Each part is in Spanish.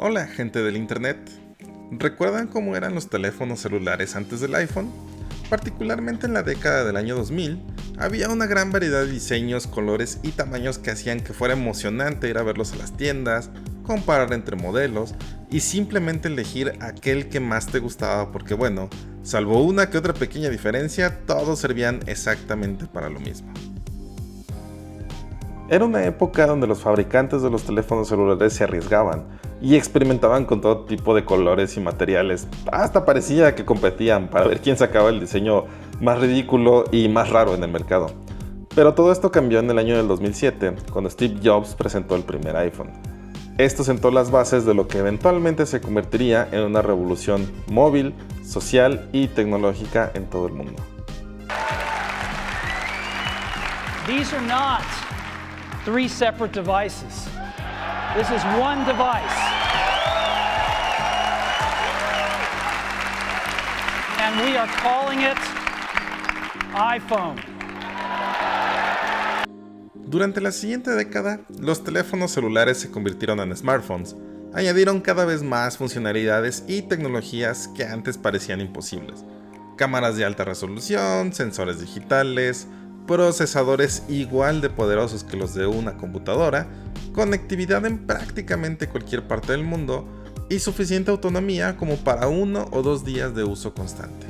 Hola, gente del internet. ¿Recuerdan cómo eran los teléfonos celulares antes del iPhone? Particularmente en la década del año 2000, había una gran variedad de diseños, colores y tamaños que hacían que fuera emocionante ir a verlos a las tiendas, comparar entre modelos y simplemente elegir aquel que más te gustaba porque bueno, salvo una que otra pequeña diferencia, todos servían exactamente para lo mismo. Era una época donde los fabricantes de los teléfonos celulares se arriesgaban y experimentaban con todo tipo de colores y materiales. Hasta parecía que competían para ver quién sacaba el diseño más ridículo y más raro en el mercado. Pero todo esto cambió en el año del 2007, cuando Steve Jobs presentó el primer iPhone. Esto sentó las bases de lo que eventualmente se convertiría en una revolución móvil, social y tecnológica en todo el mundo. These are not three separate devices. This is one device. And we are calling it iPhone. Durante la siguiente década, los teléfonos celulares se convirtieron en smartphones, añadieron cada vez más funcionalidades y tecnologías que antes parecían imposibles. Cámaras de alta resolución, sensores digitales, procesadores igual de poderosos que los de una computadora, conectividad en prácticamente cualquier parte del mundo y suficiente autonomía como para 1 o 2 días de uso constante.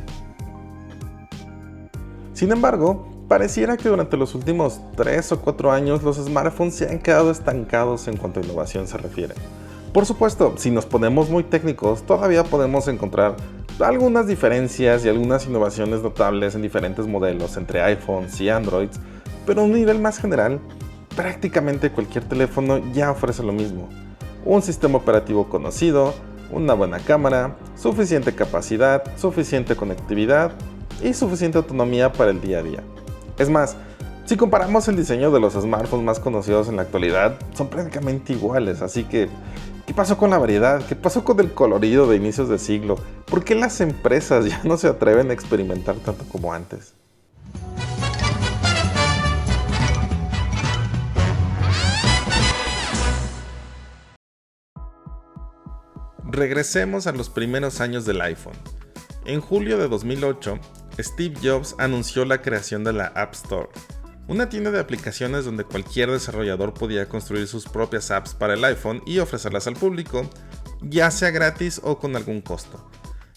Sin embargo, pareciera que durante los últimos 3 o 4 años los smartphones se han quedado estancados en cuanto a innovación se refiere. Por supuesto, si nos ponemos muy técnicos, todavía podemos encontrar algunas diferencias y algunas innovaciones notables en diferentes modelos entre iPhones y Androids, pero a un nivel más general, prácticamente cualquier teléfono ya ofrece lo mismo. Un sistema operativo conocido, una buena cámara, suficiente capacidad, suficiente conectividad y suficiente autonomía para el día a día. Es más, si comparamos el diseño de los smartphones más conocidos en la actualidad, son prácticamente iguales, así que ¿qué pasó con la variedad? ¿Qué pasó con el colorido de inicios de siglo? ¿Por qué las empresas ya no se atreven a experimentar tanto como antes? Regresemos a los primeros años del iPhone. En julio de 2008, Steve Jobs anunció la creación de la App Store, una tienda de aplicaciones donde cualquier desarrollador podía construir sus propias apps para el iPhone y ofrecerlas al público, ya sea gratis o con algún costo.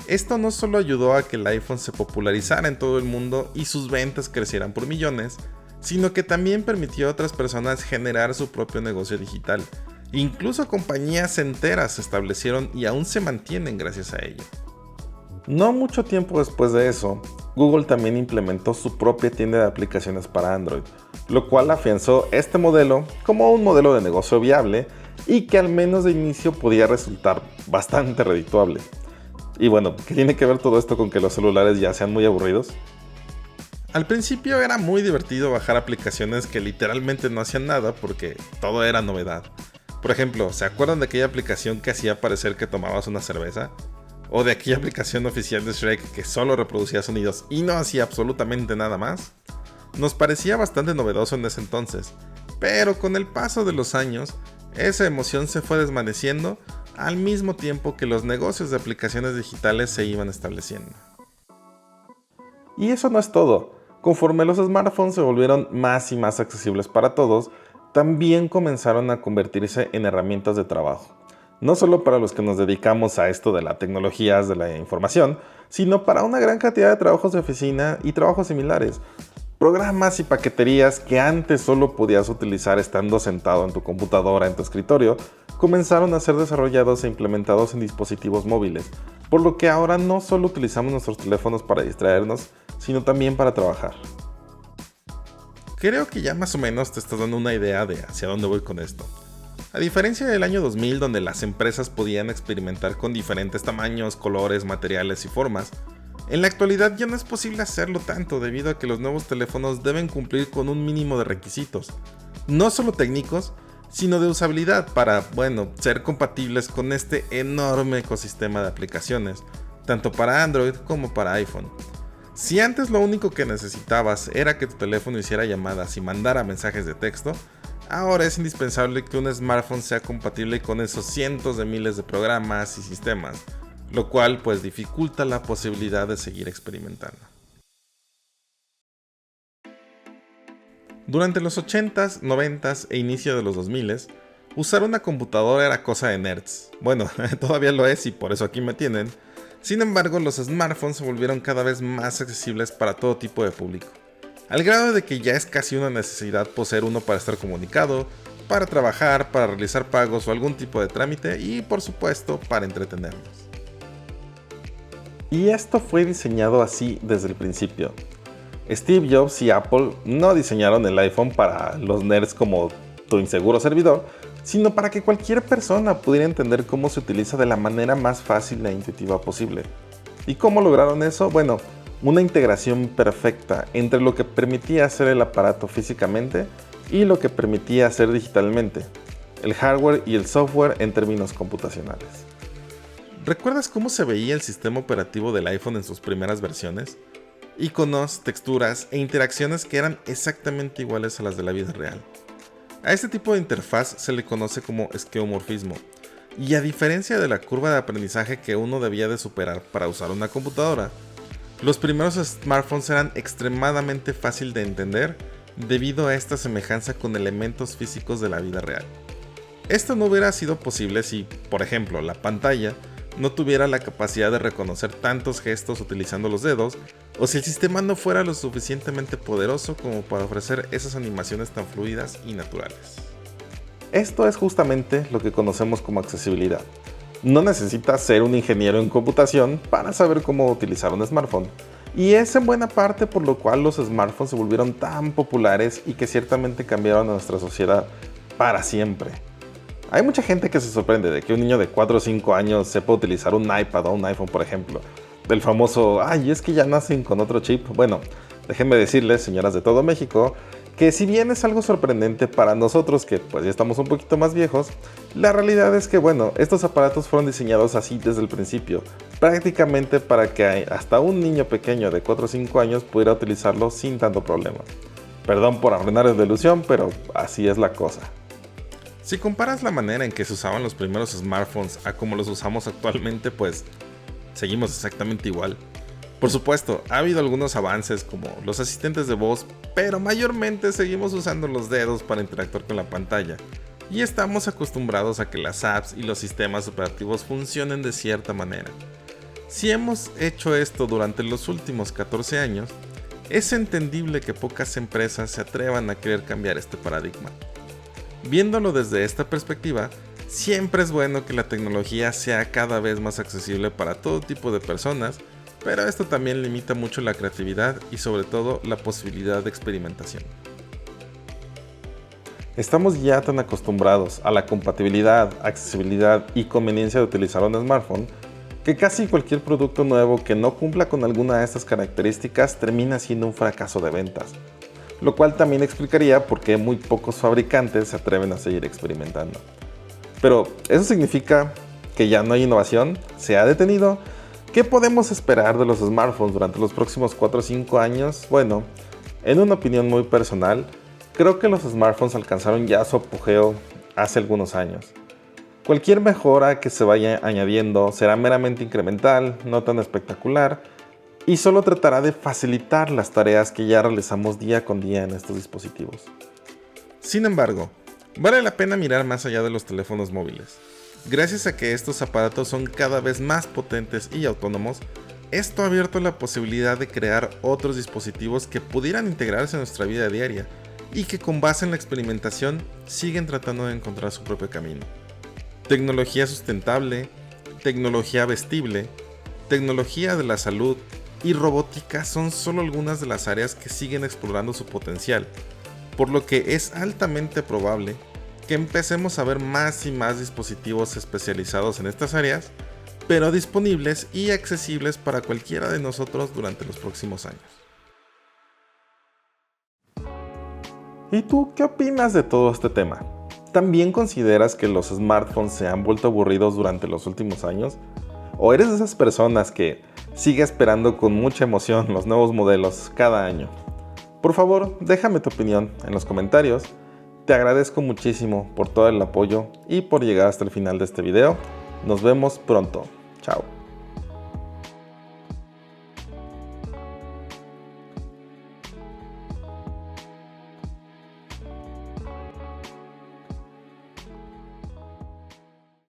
Esto no solo ayudó a que el iPhone se popularizara en todo el mundo y sus ventas crecieran por millones, sino que también permitió a otras personas generar su propio negocio digital. Incluso compañías enteras se establecieron y aún se mantienen gracias a ello. No mucho tiempo después de eso, Google también implementó su propia tienda de aplicaciones para Android, lo cual afianzó este modelo como un modelo de negocio viable y que al menos de inicio podía resultar bastante redituable. Y bueno, ¿qué tiene que ver todo esto con que los celulares ya sean muy aburridos? Al principio era muy divertido bajar aplicaciones que literalmente no hacían nada porque todo era novedad. Por ejemplo, ¿se acuerdan de aquella aplicación que hacía parecer que tomabas una cerveza? ¿O de aquella aplicación oficial de Shrek que solo reproducía sonidos y no hacía absolutamente nada más? Nos parecía bastante novedoso en ese entonces, pero con el paso de los años, esa emoción se fue desvaneciendo al mismo tiempo que los negocios de aplicaciones digitales se iban estableciendo. Y eso no es todo. Conforme los smartphones se volvieron más y más accesibles para todos, también comenzaron a convertirse en herramientas de trabajo. No solo para los que nos dedicamos a esto de las tecnologías de la información, sino para una gran cantidad de trabajos de oficina y trabajos similares. Programas y paqueterías que antes solo podías utilizar estando sentado en tu computadora en tu escritorio, comenzaron a ser desarrollados e implementados en dispositivos móviles, por lo que ahora no solo utilizamos nuestros teléfonos para distraernos, sino también para trabajar. Creo que ya más o menos te estás dando una idea de hacia dónde voy con esto. A diferencia del año 2000, donde las empresas podían experimentar con diferentes tamaños, colores, materiales y formas, en la actualidad ya no es posible hacerlo tanto debido a que los nuevos teléfonos deben cumplir con un mínimo de requisitos, no solo técnicos, sino de usabilidad para, ser compatibles con este enorme ecosistema de aplicaciones, tanto para Android como para iPhone. Si antes lo único que necesitabas era que tu teléfono hiciera llamadas y mandara mensajes de texto, ahora es indispensable que un smartphone sea compatible con esos cientos de miles de programas y sistemas, lo cual pues dificulta la posibilidad de seguir experimentando. Durante los 80s, 90s e inicio de los 2000s, usar una computadora era cosa de nerds. Bueno, todavía lo es y por eso aquí me tienen. Sin embargo, los smartphones se volvieron cada vez más accesibles para todo tipo de público, al grado de que ya es casi una necesidad poseer uno para estar comunicado, para trabajar, para realizar pagos o algún tipo de trámite y, por supuesto, para entretenernos. Y esto fue diseñado así desde el principio. Steve Jobs y Apple no diseñaron el iPhone para los nerds como tu inseguro servidor, sino para que cualquier persona pudiera entender cómo se utiliza de la manera más fácil e intuitiva posible. ¿Y cómo lograron eso? Bueno, una integración perfecta entre lo que permitía hacer el aparato físicamente y lo que permitía hacer digitalmente, el hardware y el software en términos computacionales. ¿Recuerdas cómo se veía el sistema operativo del iPhone en sus primeras versiones? Iconos, texturas e interacciones que eran exactamente iguales a las de la vida real. A este tipo de interfaz se le conoce como esquemorfismo, y a diferencia de la curva de aprendizaje que uno debía de superar para usar una computadora, los primeros smartphones eran extremadamente fácil de entender debido a esta semejanza con elementos físicos de la vida real. Esto no hubiera sido posible si, por ejemplo, la pantalla no tuviera la capacidad de reconocer tantos gestos utilizando los dedos, o si el sistema no fuera lo suficientemente poderoso como para ofrecer esas animaciones tan fluidas y naturales. Esto es justamente lo que conocemos como accesibilidad. No necesitas ser un ingeniero en computación para saber cómo utilizar un smartphone, y es en buena parte por lo cual los smartphones se volvieron tan populares y que ciertamente cambiaron a nuestra sociedad para siempre. Hay mucha gente que se sorprende de que un niño de 4 o 5 años sepa utilizar un iPad o un iPhone, por ejemplo. Del famoso, ay, es que ya nacen con otro chip. Bueno, déjenme decirles, señoras de todo México, que si bien es algo sorprendente para nosotros que pues ya estamos un poquito más viejos, la realidad es que bueno, estos aparatos fueron diseñados así desde el principio, prácticamente para que hasta un niño pequeño de 4 o 5 años pudiera utilizarlo sin tanto problema. Perdón por arruinarles la ilusión, pero así es la cosa. Si comparas la manera en que se usaban los primeros smartphones a como los usamos actualmente, pues seguimos exactamente igual. Por supuesto, ha habido algunos avances como los asistentes de voz, pero mayormente seguimos usando los dedos para interactuar con la pantalla, y estamos acostumbrados a que las apps y los sistemas operativos funcionen de cierta manera. Si hemos hecho esto durante los últimos 14 años, es entendible que pocas empresas se atrevan a querer cambiar este paradigma. Viéndolo desde esta perspectiva, siempre es bueno que la tecnología sea cada vez más accesible para todo tipo de personas, pero esto también limita mucho la creatividad y sobre todo la posibilidad de experimentación. Estamos ya tan acostumbrados a la compatibilidad, accesibilidad y conveniencia de utilizar un smartphone que casi cualquier producto nuevo que no cumpla con alguna de estas características termina siendo un fracaso de ventas, lo cual también explicaría por qué muy pocos fabricantes se atreven a seguir experimentando. Pero, ¿eso significa que ya no hay innovación? ¿Se ha detenido? ¿Qué podemos esperar de los smartphones durante los próximos 4 o 5 años? Bueno, en una opinión muy personal, creo que los smartphones alcanzaron ya su apogeo hace algunos años. Cualquier mejora que se vaya añadiendo será meramente incremental, no tan espectacular, y solo tratará de facilitar las tareas que ya realizamos día con día en estos dispositivos. Sin embargo, vale la pena mirar más allá de los teléfonos móviles. Gracias a que estos aparatos son cada vez más potentes y autónomos, esto ha abierto la posibilidad de crear otros dispositivos que pudieran integrarse en nuestra vida diaria y que con base en la experimentación siguen tratando de encontrar su propio camino. Tecnología sustentable, tecnología vestible, tecnología de la salud y robótica son solo algunas de las áreas que siguen explorando su potencial, por lo que es altamente probable que empecemos a ver más y más dispositivos especializados en estas áreas, pero disponibles y accesibles para cualquiera de nosotros durante los próximos años. ¿Y tú qué opinas de todo este tema? ¿También consideras que los smartphones se han vuelto aburridos durante los últimos años? ¿O eres de esas personas que sigue esperando con mucha emoción los nuevos modelos cada año? Por favor, déjame tu opinión en los comentarios Te agradezco muchísimo por todo el apoyo y por llegar hasta el final de este video. Nos vemos pronto. Chao.